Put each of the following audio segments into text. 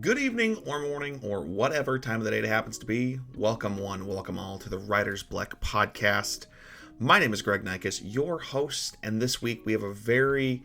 Good evening or morning or whatever time of the day it happens to be. Welcome one, welcome all to the Writer's Block podcast. My name is Greg Nykus, your host, and this week we have a very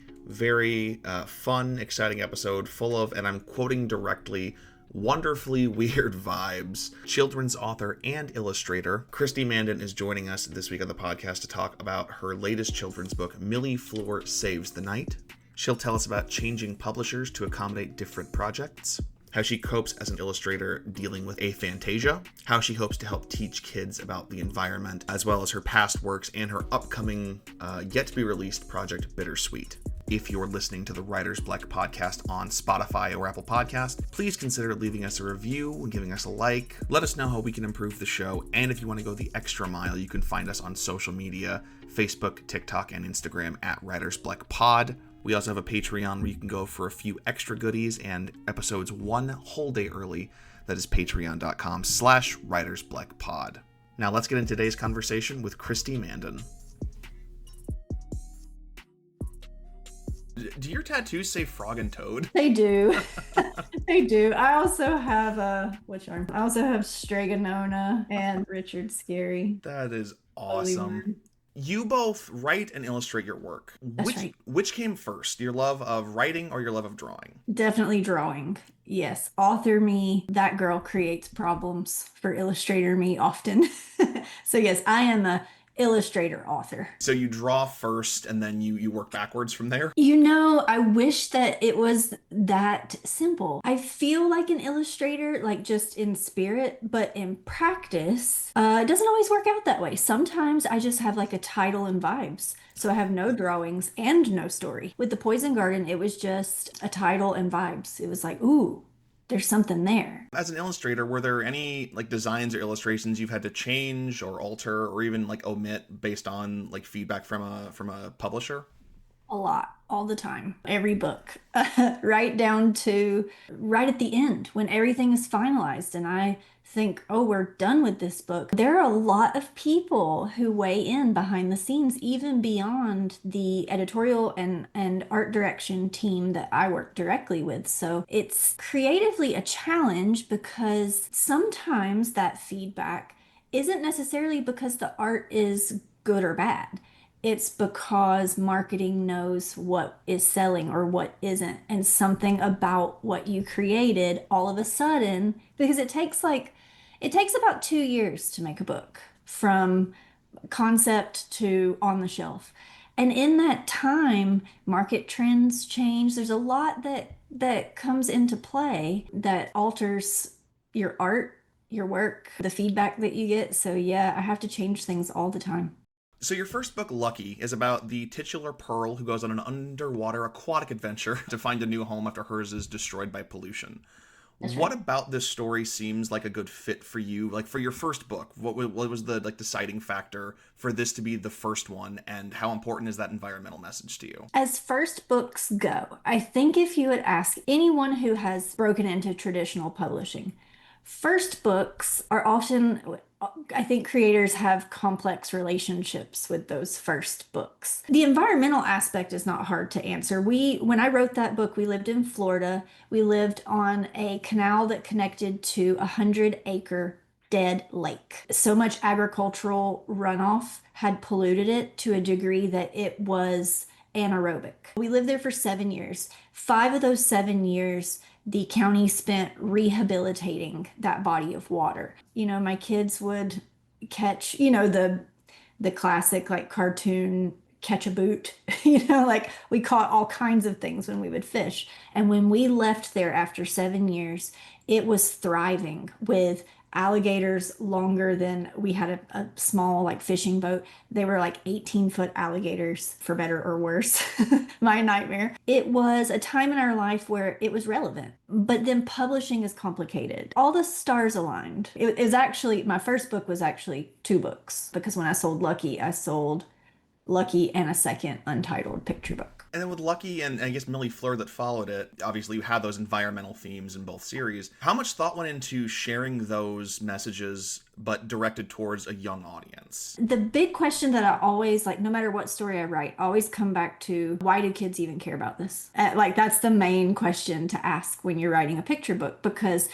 fun, exciting episode full of, and I'm quoting directly, wonderfully weird vibes. Children's author and illustrator Christy Mandin is joining us this week on the podcast to talk about her latest children's book, Millie Fleur Saves the Night. She'll tell us about changing publishers to accommodate different projects, how she copes as an illustrator dealing with aphantasia, how she hopes to help teach kids about the environment, as well as her past works and her upcoming, yet-to-be-released project, Bittersweet. If you're listening to the Writer's Block podcast on Spotify or Apple Podcast, please consider leaving us a review and giving us a like. Let us know how we can improve the show, and if you want to go the extra mile, you can find us on social media, Facebook, TikTok, and Instagram at Writer's Block Pod. We also have a Patreon where you can go for a few extra goodies and episodes one whole day early. That is patreon.com/writersblockpod. Now let's get into today's conversation with Christy Mandin. Do your tattoos say frog and toad? They do. They do. I also have which arm? I also have Stregonona and Richard Scary. That is awesome. You both write and illustrate your work. That's right. Which came first, your love of writing or your love of drawing? Definitely drawing. Yes. Author me, that girl creates problems for illustrator me often. So yes, I am a illustrator author. So you draw first and then you work backwards from there? You know, I wish that it was that simple. I feel like an illustrator, like just in spirit, but in practice, it doesn't always work out that way. Sometimes I just have like a title and vibes. So I have no drawings and no story. With The Poison Garden, it was just a title and vibes. It was like, ooh, there's something there. As an illustrator, were there any like designs or illustrations you've had to change or alter or even like omit based on like feedback from a publisher? A lot, all the time. Every book, right down to right at the end when everything is finalized and I think, oh, we're done with this book. There are a lot of people who weigh in behind the scenes, even beyond the editorial and art direction team that I work directly with. So it's creatively a challenge because sometimes that feedback isn't necessarily because the art is good or bad. It's because marketing knows what is selling or what isn't, and something about what you created all of a sudden, because it takes about 2 years to make a book from concept to on the shelf. And in that time, market trends change. There's a lot that comes into play that alters your art, your work, the feedback that you get. So yeah, I have to change things all the time. So your first book, Lucky, is about the titular Pearl who goes on an underwater aquatic adventure to find a new home after hers is destroyed by pollution. That's What right. about this story seems like a good fit for you? Like for your first book, what was the like deciding factor for this to be the first one, and how important is that environmental message to you? As first books go, I think if you would ask anyone who has broken into traditional publishing, first books are often, I think creators have complex relationships with those first books. The environmental aspect is not hard to answer. When I wrote that book, we lived in Florida. We lived on a canal that connected to a 100-acre dead lake. So much agricultural runoff had polluted it to a degree that it was anaerobic. We lived there for 7 years. 5 of those 7 years, the county spent rehabilitating that body of water. You know, my kids would catch, the classic like cartoon catch a boot. Like we caught all kinds of things when we would fish. And when we left there after 7 years, it was thriving with alligators longer than we had a small like fishing boat. They were like 18-foot alligators, for better or worse. My nightmare. It was a time in our life where it was relevant, but then publishing is complicated. All the stars aligned. It was actually, my first book was actually 2 books because when I sold Lucky, I sold Lucky and a second untitled picture book. And then with Lucky and I guess Millie Fleur that followed it, obviously you had those environmental themes in both series. How much thought went into sharing those messages but directed towards a young audience? The big question that I always like, no matter what story I write, always come back to why do kids even care about this? Like, that's the main question to ask when you're writing a picture book because,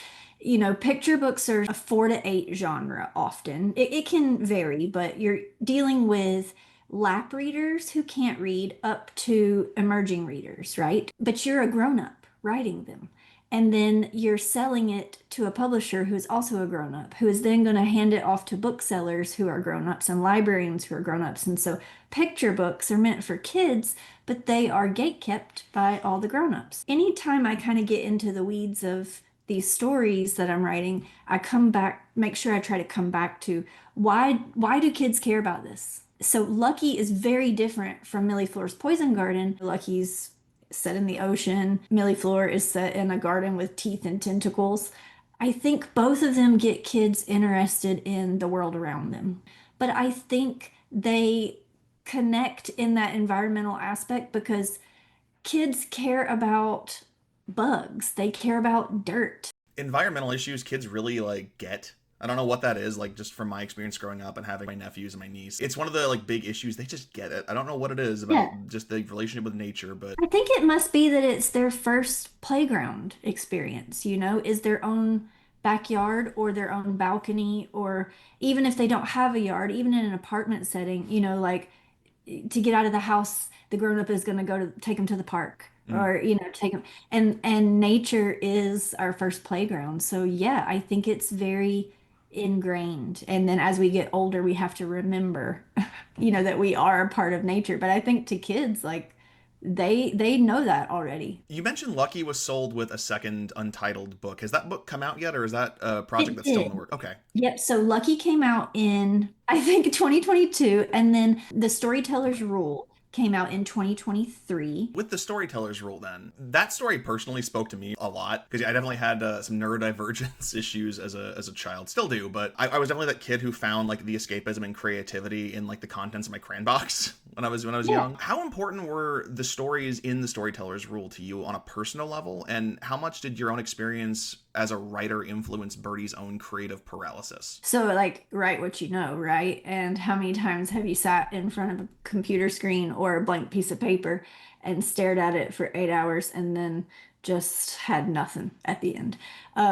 picture books are a 4 to 8 genre often. It can vary, but you're dealing with lap readers who can't read up to emerging readers, right? But you're a grown up writing them. And then you're selling it to a publisher who's also a grown up, who is then going to hand it off to booksellers who are grown ups and librarians who are grown ups. And so picture books are meant for kids, but they are gatekept by all the grown ups. Anytime I kind of get into the weeds of these stories that I'm writing, I come back, make sure I try to come back to why do kids care about this? So Lucky is very different from Millie Fleur's Poison Garden. Lucky's set in the ocean. Millie Fleur is set in a garden with teeth and tentacles. I think both of them get kids interested in the world around them. But I think they connect in that environmental aspect because kids care about bugs, they care about dirt. Environmental issues kids really like get. I don't know what that is, like just from my experience growing up and having my nephews and my niece. It's one of the like big issues. They just get it. I don't know what it is Yeah. about just the relationship with nature, but I think it must be that it's their first playground experience, is their own backyard or their own balcony, or even if they don't have a yard, even in an apartment setting, like to get out of the house, the grown up is going to go to take them to the park mm. or, take them. And nature is our first playground. So yeah, I think it's very ingrained. And then as we get older, we have to remember, that we are a part of nature. But I think to kids, like they know that already. You mentioned Lucky was sold with a second untitled book. Has that book come out yet, or is that a project It that's still in the did. work? Okay. Yep. So Lucky came out in, I think, 2022. And then The Storyteller's Rule came out in 2023. With the storyteller's rule, then that story personally spoke to me a lot because I definitely had some neurodivergence issues as a child, still do, but I was definitely that kid who found like the escapism and creativity in like the contents of my crayon box when I was Yeah. young. How important were the stories in the storyteller's rule to you on a personal level, and how much did your own experience as a writer influence Birdie's own creative paralysis? So, like, write what you know, right? And how many times have you sat in front of a computer screen or a blank piece of paper and stared at it for 8 hours and then just had nothing at the end?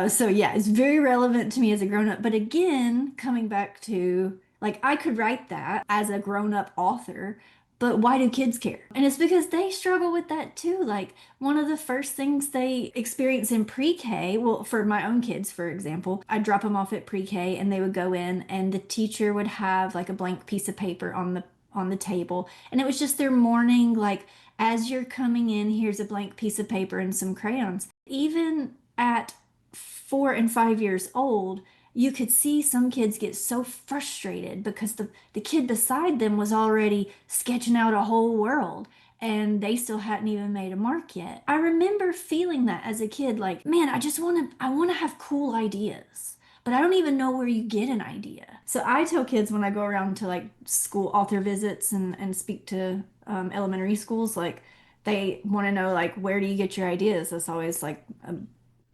So, yeah, it's very relevant to me as a grown up. But again, coming back to like, I could write that as a grown up author, but why do kids care? And it's because they struggle with that too. Like, one of the first things they experience in pre-K, well, for my own kids, for example, I'd drop them off at pre-K and they would go in and the teacher would have like a blank piece of paper on the table. And it was just their morning, like, as you're coming in, here's a blank piece of paper and some crayons. Even at 4 and 5 years old, you could see some kids get so frustrated because the kid beside them was already sketching out a whole world and they still hadn't even made a mark yet. I remember feeling that as a kid, like, man, I want to have cool ideas, but I don't even know where you get an idea. So I tell kids when I go around to like school author visits and speak to elementary schools, like they want to know like where do you get your ideas? That's always like a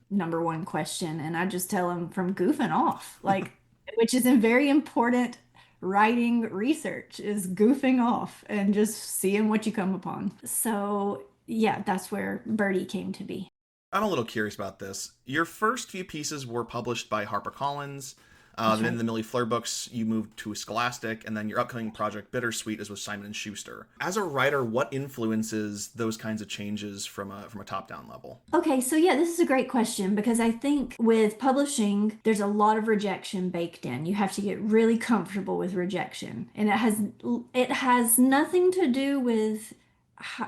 number one question. And I just tell them from goofing off, like, which is a very important writing research is goofing off and just seeing what you come upon. So yeah, that's where Birdie came to be. I'm a little curious about this. Your first few pieces were published by HarperCollins. That's Then in right. the Millie Fleur books, you moved to Scholastic, and then your upcoming project, Bittersweet, is with Simon and Schuster. As a writer, what influences those kinds of changes from a top-down level? Okay, so yeah, this is a great question because I think with publishing, there's a lot of rejection baked in. You have to get really comfortable with rejection, and it has nothing to do with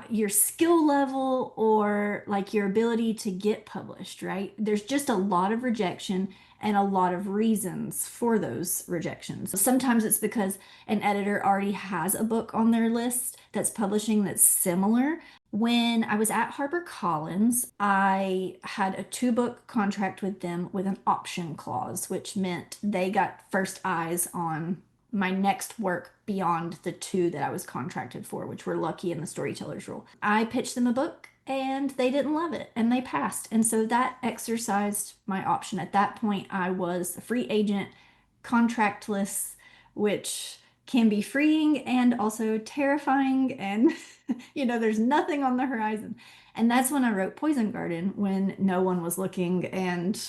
your skill level or like your ability to get published, right? There's just a lot of rejection and a lot of reasons for those rejections. Sometimes it's because an editor already has a book on their list that's publishing that's similar. When I was at HarperCollins, I had a 2 book contract with them with an option clause, which meant they got first eyes on my next work beyond the two that I was contracted for, which were Lucky and The Storyteller's Rule. I pitched them a book and they didn't love it and they passed. And so that exercised my option. At that point, I was a free agent, contractless, which can be freeing and also terrifying. And, there's nothing on the horizon. And that's when I wrote Poison Garden when no one was looking. And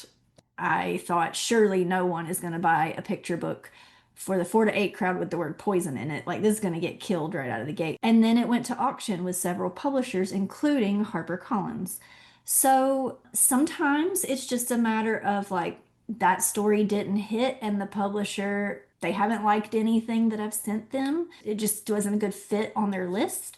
I thought, surely no one is going to buy a picture book for the 4 to 8 crowd with the word poison in it. Like, this is going to get killed right out of the gate. And then it went to auction with several publishers, including HarperCollins. So sometimes it's just a matter of like that story didn't hit and the publisher, they haven't liked anything that I've sent them. It just wasn't a good fit on their list.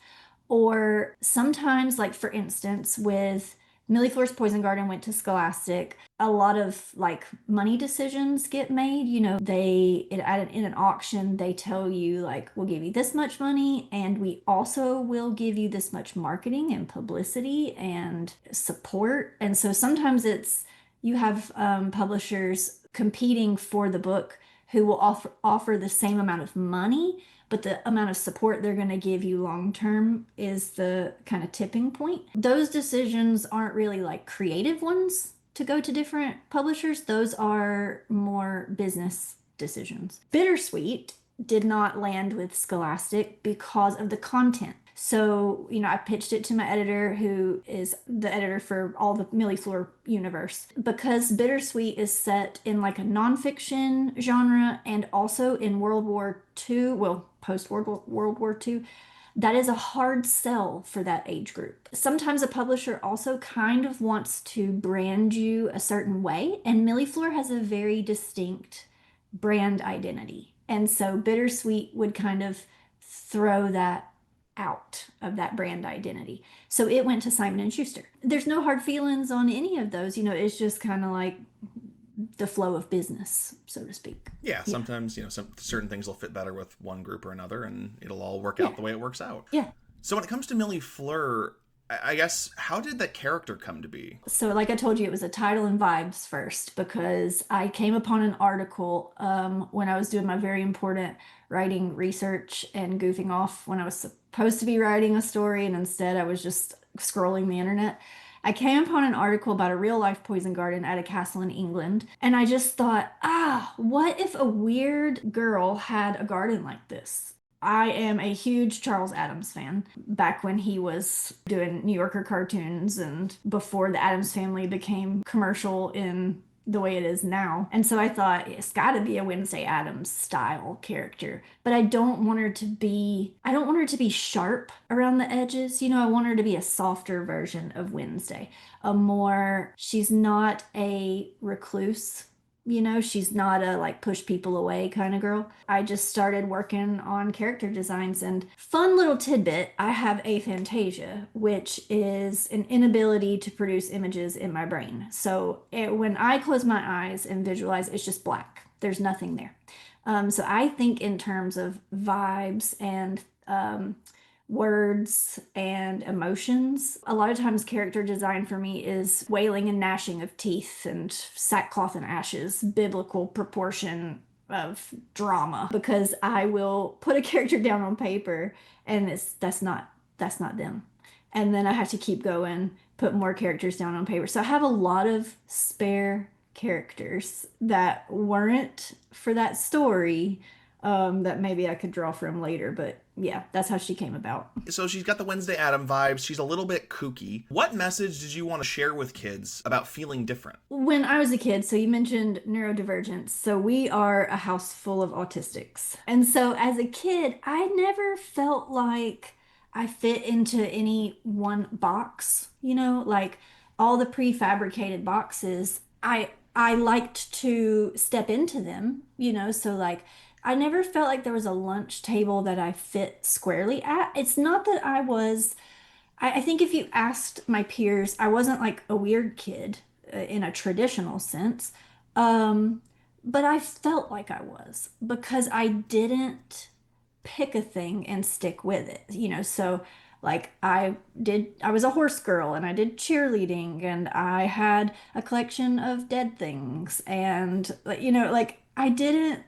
Or sometimes, like for instance, with Millie Fleur's Poison Garden went to Scholastic. A lot of like money decisions get made. In an auction, they tell you like, we'll give you this much money, and we also will give you this much marketing and publicity and support. And so sometimes you have publishers competing for the book who will offer the same amount of money, but the amount of support they're going to give you long term is the kind of tipping point. Those decisions aren't really like creative ones to go to different publishers, those are more business decisions. Bittersweet did not land with Scholastic because of the content. So, I pitched it to my editor, who is the editor for all the Millie Fleur universe. Because Bittersweet is set in like a nonfiction genre and also in World War II, well, post-World War II, that is a hard sell for that age group. Sometimes a publisher also kind of wants to brand you a certain way, and Millie Fleur has a very distinct brand identity. And so Bittersweet would kind of throw that out of that brand identity. So it went to Simon and Schuster. There's no hard feelings on any of those, it's just kind of like the flow of business, so to speak. Yeah, sometimes, some certain things will fit better with one group or another, and it'll all work out the way it works out. Yeah. So when it comes to Millie Fleur, I guess, how did that character come to be? So like I told you, it was a title and vibes first, because I came upon an article when I was doing my very important writing research and goofing off when I was supposed to be writing a story, and instead I was just scrolling the internet. I came upon an article about a real life poison garden at a castle in England, and I just thought, what if a weird girl had a garden like this? I am a huge Charles Addams fan. Back when he was doing New Yorker cartoons and before the Addams Family became commercial in the way it is now. And so I thought it's got to be a Wednesday Addams style character. But I don't want her to be sharp around the edges. I want her to be a softer version of Wednesday. She's not a recluse. She's not a like push people away kind of girl. I just started working on character designs, and fun little tidbit, I have aphantasia, which is an inability to produce images in my brain. So when I close my eyes and visualize, it's just black. There's nothing there. So I think in terms of vibes and words and emotions. A lot of times character design for me is wailing and gnashing of teeth and sackcloth and ashes, biblical proportion of drama, because I will put a character down on paper and that's not them. And then I have to keep going, put more characters down on paper. So I have a lot of spare characters that weren't for that story, that maybe I could draw from later, but yeah, that's how she came about. So she's got the Wednesday Adam vibes. She's a little bit kooky. What message did you want to share with kids about feeling different? When I was a kid, so you mentioned neurodivergence. So we are a house full of autistics. And so as a kid, I never felt like I fit into any one box, like all the prefabricated boxes. I liked to step into them, so like I never felt like there was a lunch table that I fit squarely at. It's not that I think if you asked my peers, I wasn't like a weird kid in a traditional sense. But I felt like I was because I didn't pick a thing and stick with it, so like I was a horse girl and I did cheerleading and I had a collection of dead things and like I didn't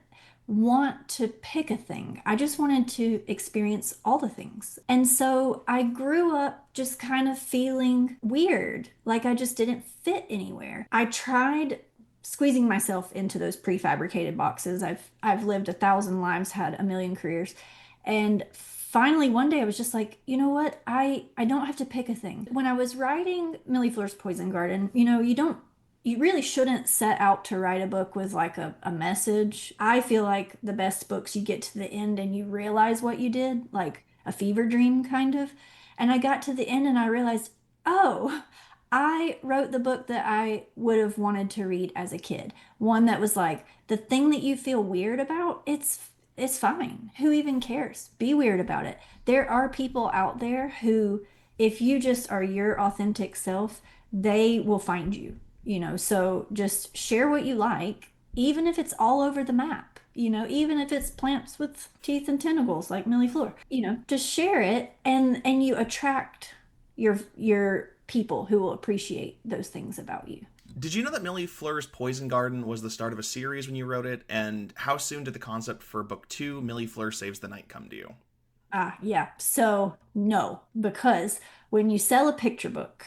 want to pick a thing. I just wanted to experience all the things. And so I grew up just kind of feeling weird, like I just didn't fit anywhere. I tried squeezing myself into those prefabricated boxes. I've lived 1,000 lives, had a million careers. And finally one day I was just like, you know what? I don't have to pick a thing. When I was writing Millie Fleur's Poison Garden, you really shouldn't set out to write a book with like a message. I feel like the best books you get to the end and you realize what you did, like a fever dream kind of. And I got to the end and I realized, oh, I wrote the book that I would have wanted to read as a kid. One that was like the thing that you feel weird about, it's fine. Who even cares? Be weird about it. There are people out there who, if you just are your authentic self, they will find you, so just share what you like, even if it's all over the map, even if it's plants with teeth and tentacles like Millie Fleur, just share it and you attract your people who will appreciate those things about you. Did you know that Millie Fleur's Poison Garden was the start of a series when you wrote it? And how soon did the concept for book 2, Millie Fleur Saves the Night, come to you? Yeah. So no, because when you sell a picture book,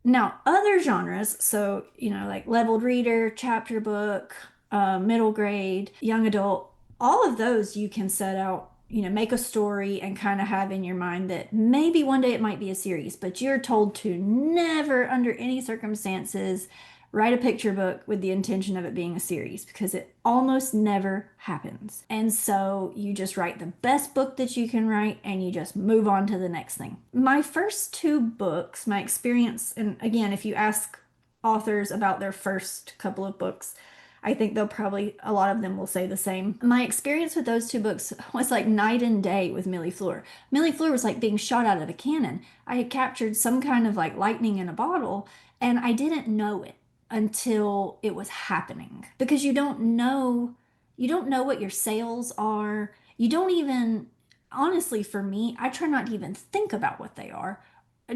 now, other genres, so, like leveled reader, chapter book, middle grade, young adult, all of those you can set out, make a story and kind of have in your mind that maybe one day it might be a series, but you're told to never, under any circumstances, write a picture book with the intention of it being a series because it almost never happens. And so you just write the best book that you can write and you just move on to the next thing. My first two books, my experience, and again, if you ask authors about their first couple of books, I think a lot of them will say the same. My experience with those two books was like night and day with Millie Fleur. Millie Fleur was like being shot out of a cannon. I had captured some kind of like lightning in a bottle and I didn't know it until it was happening because you don't know what your sales are. You don't even, honestly, for me, I try not to even think about what they are.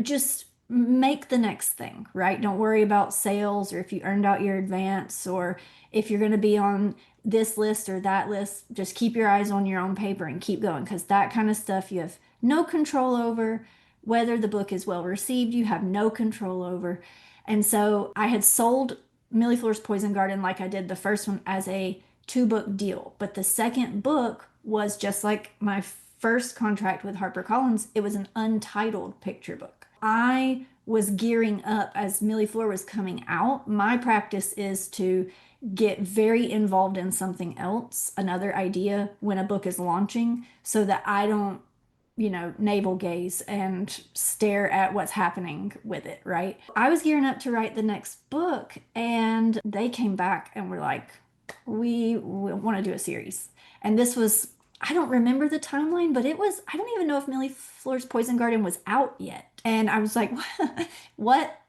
Just make the next thing, right? Don't worry about sales or if you earned out your advance or if you're going to be on this list or that list. Just keep your eyes on your own paper and keep going because that kind of stuff you have no control over. Whether the book is well received, you have no control over. And so I had sold Millie Fleur's Poison Garden like I did the first one as a 2-book deal. But the second book was just like my first contract with HarperCollins. It was an untitled picture book. I was gearing up as Millie Fleur was coming out. My practice is to get very involved in something else, another idea when a book is launching, so that I don't navel gaze and stare at what's happening with it, right? I was gearing up to write the next book, and they came back and were like, we want to do a series. And this was, I don't remember the timeline, but I don't even know if Millie Fleur's Poison Garden was out yet. And I was like, what?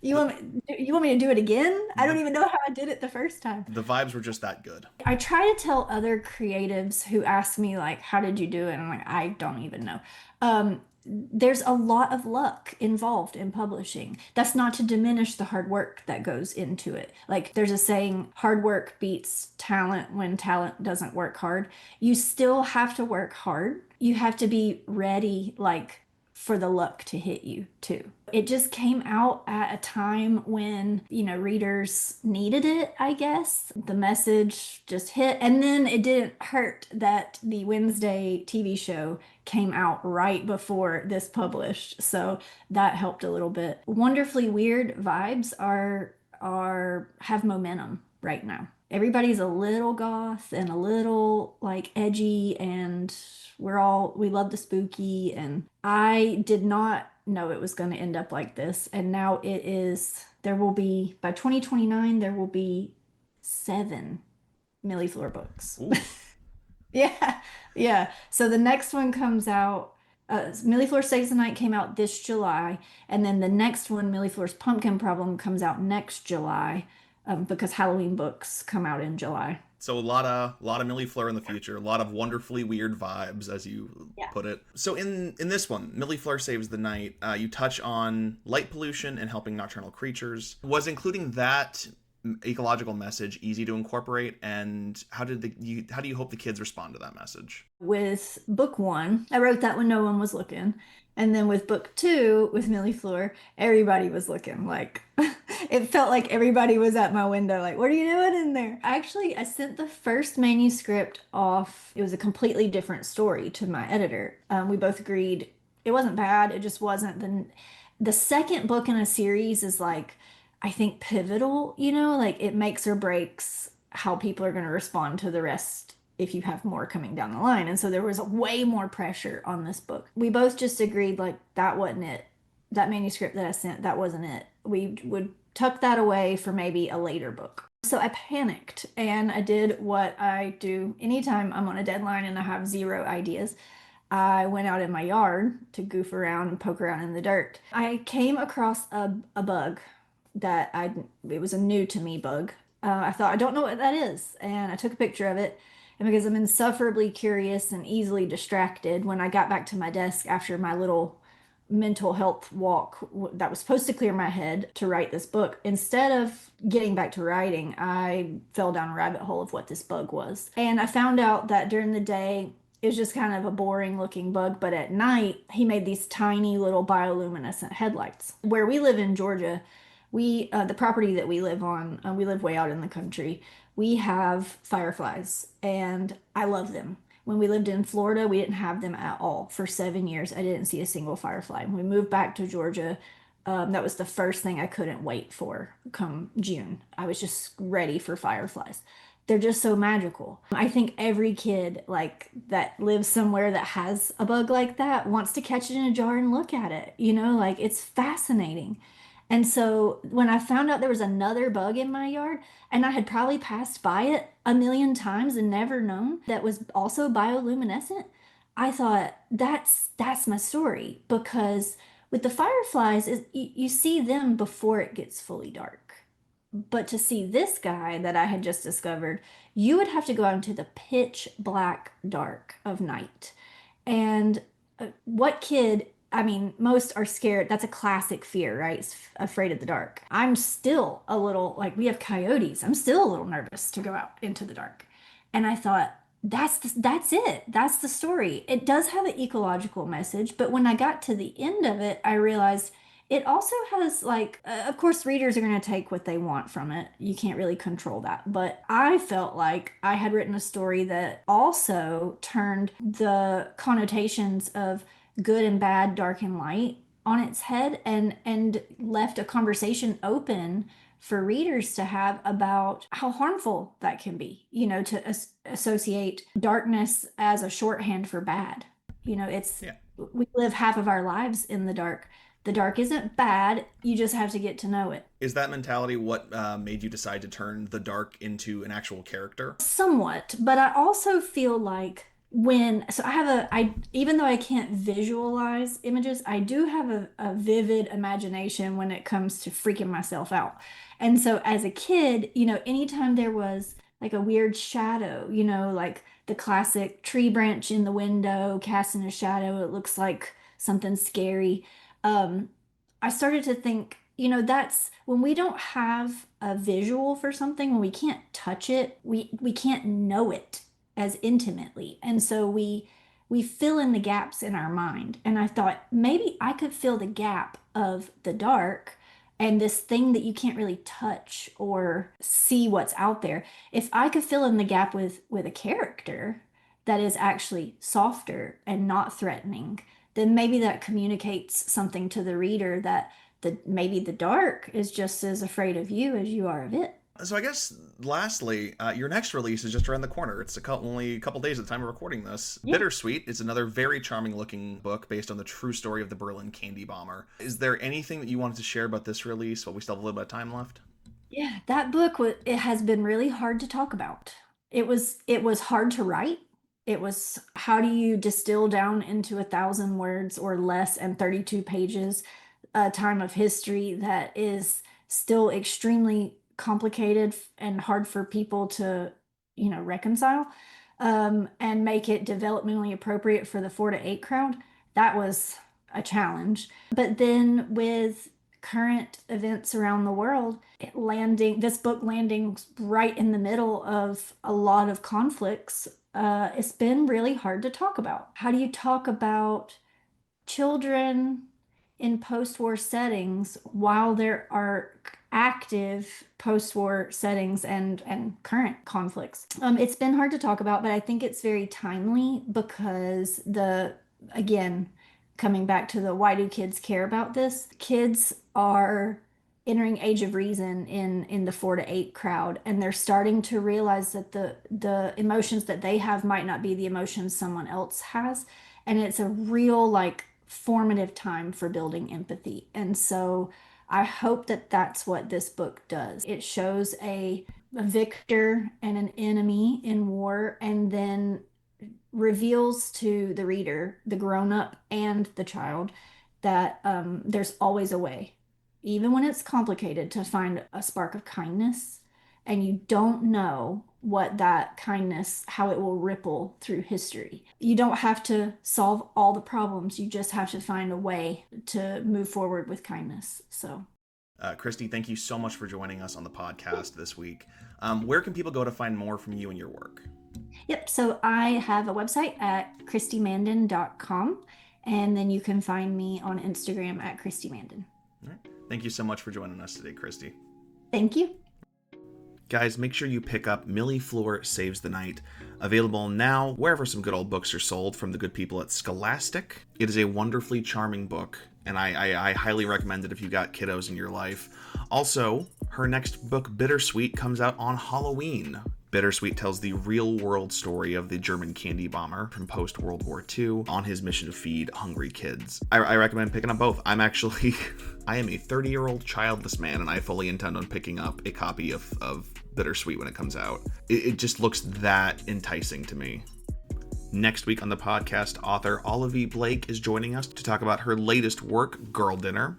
You want me to do it again? I don't even know how I did it the first time. The vibes were just that good. I try to tell other creatives who ask me like, how did you do it? And I'm like, I don't even know. There's a lot of luck involved in publishing. That's not to diminish the hard work that goes into it. Like there's a saying, hard work beats talent when talent doesn't work hard. You still have to work hard. You have to be ready, like for the luck to hit you too. It just came out at a time when, readers needed it, I guess. The message just hit. And then it didn't hurt that the Wednesday TV show came out right before this published. So that helped a little bit. Wonderfully Weird vibes have momentum right now. Everybody's a little goth and a little like edgy, and we love the spooky, and I did not know it was going to end up like this. And now by 2029, there will be 7 Millie Fleur books. Yeah. Yeah. So the next one comes out, Millie Fleur Saves the Night came out this July. And then the next one, Millie Fleur's Pumpkin Problem, comes out next July, because Halloween books come out in July. So a lot of Millie Fleur in the future, a lot of wonderfully weird vibes, as you put it. So in this one, Millie Fleur Saves the Night, you touch on light pollution and helping nocturnal creatures. Was including that ecological message easy to incorporate, and how do you hope the kids respond to that message? With book one, I wrote that when no one was looking. And then with book two, with Millie Fleur, everybody was looking. Like, it felt like everybody was at my window, like, what are you doing in there? Actually, I sent the first manuscript off. It was a completely different story to my editor. We both agreed it wasn't bad. It just wasn't the second book in a series is like, I think pivotal, like it makes or breaks how people are going to respond to the rest if you have more coming down the line. And so there was way more pressure on this book. We both just agreed like that wasn't it. That manuscript that I sent, that wasn't it. We would tuck that away for maybe a later book. So I panicked and I did what I do anytime I'm on a deadline and I have zero ideas. I went out in my yard to goof around and poke around in the dirt. I came across a bug that it was a new to me bug. I thought, I don't know what that is. And I took a picture of it. And because I'm insufferably curious and easily distracted, when I got back to my desk after my little mental health walk that was supposed to clear my head to write this book, instead of getting back to writing, I fell down a rabbit hole of what this bug was. And I found out that during the day, it was just kind of a boring looking bug, but at night, he made these tiny little bioluminescent headlights. Where we live in Georgia, the property that we live on, we live way out in the country. We have fireflies, and I love them. When we lived in Florida, we didn't have them at all. For 7 years, I didn't see a single firefly. When we moved back to Georgia, that was the first thing I couldn't wait for come June. I was just ready for fireflies. They're just so magical. I think every kid like that lives somewhere that has a bug like that wants to catch it in a jar and look at it. Like it's fascinating. And so when I found out there was another bug in my yard, and I had probably passed by it a million times and never known that was also bioluminescent, I thought that's my story. Because with the fireflies, you see them before it gets fully dark. But to see this guy that I had just discovered, you would have to go out into the pitch black dark of night. And what kid, I mean, most are scared. That's a classic fear, right? Afraid of the dark. I'm still a little, like, we have coyotes. I'm still a little nervous to go out into the dark. And I thought, that's it. That's the story. It does have an ecological message, but when I got to the end of it, I realized it also has like, of course, readers are going to take what they want from it. You can't really control that. But I felt like I had written a story that also turned the connotations of good and bad, dark and light on its head, and left a conversation open for readers to have about how harmful that can be, to associate darkness as a shorthand for bad. It's Yeah. we live half of our lives in the dark. The dark isn't bad, you just have to get to know it. Is that mentality what made you decide to turn the dark into an actual character? Somewhat, but I also feel like so I have even though I can't visualize images, I do have a vivid imagination when it comes to freaking myself out. And so as a kid, anytime there was like a weird shadow, like the classic tree branch in the window casting a shadow, it looks like something scary. Um, I started to think, that's when we don't have a visual for something, when we can't touch it, we can't know it as intimately. And so we fill in the gaps in our mind. And I thought maybe I could fill the gap of the dark and this thing that you can't really touch or see what's out there. If I could fill in the gap with a character that is actually softer and not threatening, then maybe that communicates something to the reader that maybe the dark is just as afraid of you as you are of it. So I guess lastly, your next release is just around the corner. It's only a couple days at the time of recording this. Yeah. Bittersweet is another very charming looking book based on the true story of the Berlin candy bomber. Is there anything that you wanted to share about this release while we still have a little bit of time left? Yeah, that book it has been really hard to talk about. It was hard to write. It was how do you distill down into 1,000 words or less and 32 pages a time of history that is still extremely complicated and hard for people to, reconcile, and make it developmentally appropriate for the 4 to 8 crowd. That was a challenge. But then with current events around the world, this book landing right in the middle of a lot of conflicts, it's been really hard to talk about. How do you talk about children in post-war settings while there are active post-war settings and current conflicts? It's been hard to talk about, but I think it's very timely because again, coming back to the why do kids care about this? Kids are entering age of reason in the 4 to 8 crowd, and they're starting to realize that the emotions that they have might not be the emotions someone else has, and it's a real like formative time for building empathy. And so I hope that that's what this book does. It shows a victor and an enemy in war, and then reveals to the reader, the grown up and the child, that there's always a way, even when it's complicated, to find a spark of kindness. And you don't know what that kindness, how it will ripple through history. You don't have to solve all the problems. You just have to find a way to move forward with kindness. So, Christy, thank you so much for joining us on the podcast this week. Where can people go to find more from you and your work? Yep. So I have a website at christymandin.com, and then you can find me on Instagram at Christy Mandin. All right. Thank you so much for joining us today, Christy. Thank you. Guys, make sure you pick up Millie Fleur Saves the Night, available now wherever some good old books are sold from the good people at Scholastic. It is a wonderfully charming book, and I highly recommend it if you got kiddos in your life. Also, her next book, Bittersweet, comes out on Halloween. Bittersweet tells the real-world story of the German candy bomber from post-World War II on his mission to feed hungry kids. I recommend picking up both. I am a 30-year-old childless man, and I fully intend on picking up a copy of Bittersweet when it comes out. It just looks that enticing to me. Next week on the podcast, author Olivia Blake is joining us to talk about her latest work, Girl Dinner.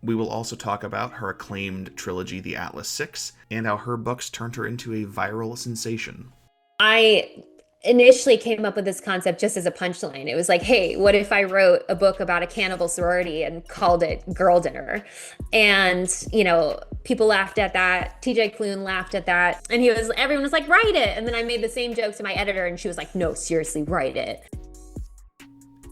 We will also talk about her acclaimed trilogy, The Atlas Six, and how her books turned her into a viral sensation. I initially came up with this concept just as a punchline. It was like, hey, what if I wrote a book about a cannibal sorority and called it Girl Dinner? And, people laughed at that. TJ Klune laughed at that. And everyone was like, write it. And then I made the same joke to my editor, and she was like, no, seriously, write it.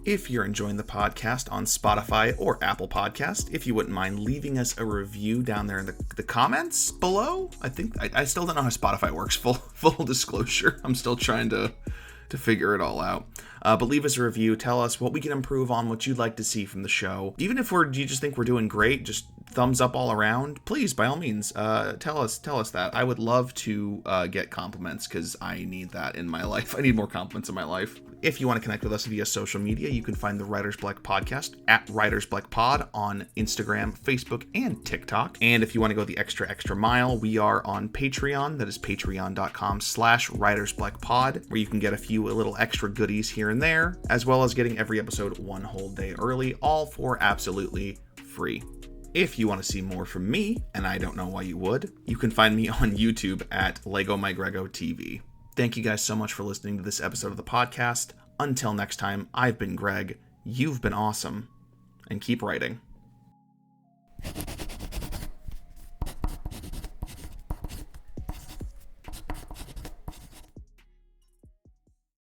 If you're enjoying the podcast on Spotify or Apple Podcast, if you wouldn't mind leaving us a review down there in the comments below. I still don't know how Spotify works, full disclosure. I'm still trying to figure it all out. But leave us a review. Tell us what we can improve on, what you'd like to see from the show. Even if you just think we're doing great, just thumbs up all around. Please, by all means, tell us that. I would love to get compliments because I need that in my life. I need more compliments in my life. If you want to connect with us via social media, you can find the Writer's Black Podcast at Writer's Black Pod on Instagram, Facebook, and TikTok. And if you want to go the extra mile, we are on Patreon. That is patreon.com/Writer's Black Pod, where you can get a few little extra goodies here and there, as well as getting every episode one whole day early, all for absolutely free. If you want to see more from me, and I don't know why you would, you can find me on YouTube at Lego My Grego TV. Thank you guys so much for listening to this episode of the podcast. Until next time, I've been Greg, you've been awesome, and keep writing.